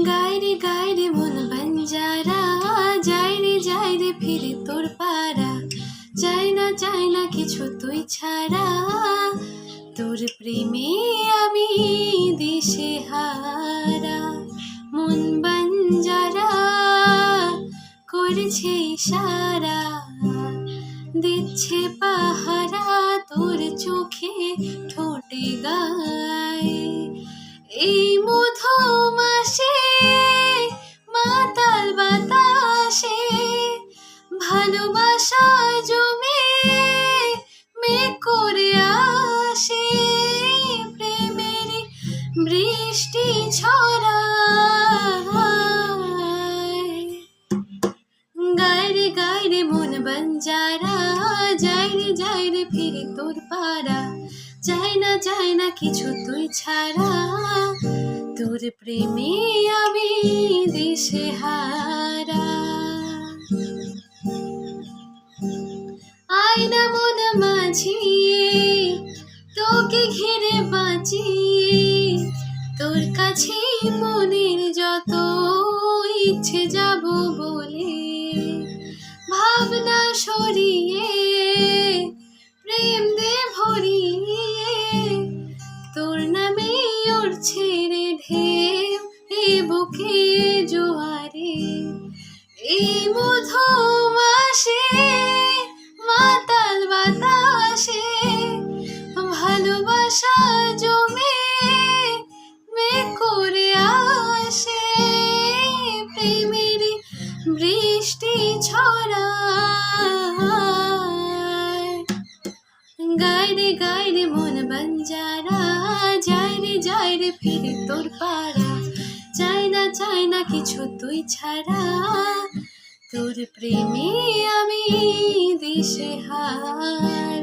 গায় রে মন বাঞ্জারা, যায় রে ফিরে তোর পাড়া। চাই না কিছু তুই ছাড়া, তোর প্রেমে আমি দিশে হারা। মন বাঞ্জারা করেছে ইশারা, দিচ্ছে পাহারা তোর চোখে ঠোঁটে গায়। এই মধু মাসে মাতাল বাতাসে ভালোবাসা জমে মেঘ করে আসে। প্রেমের বৃষ্টি ছড়ায়। গায় রে মন বাঞ্জারা, যায় রে ফিরে তোর পাড়া। চাই না কিছু তুই ছাড়া, তোর প্রেমে আমি দিশে হারা। আয়না মন মাঝি তোকে ঘিরে বাঁচি, তোর কাছে মনের যত ইচ্ছে যাব বলে। ভাবনা সরিয়ে প্রেম দে ভরিয়ে, তোর নামে উড়ছে রে ঢেউ এ বুকে জোয়ারে। এই মধু মাসে মাতাল বাতাসে ভালোবাসা জমে মেঘ করে আসে। প্রেমের বৃষ্টি ছড়ায়। গায় রে মন বাঞ্জারা, যায় রে ফিরে তোর পাড়া। চাই না কিছু তুই ছাড়া, তোর প্রেমে আমি দিশে হারা।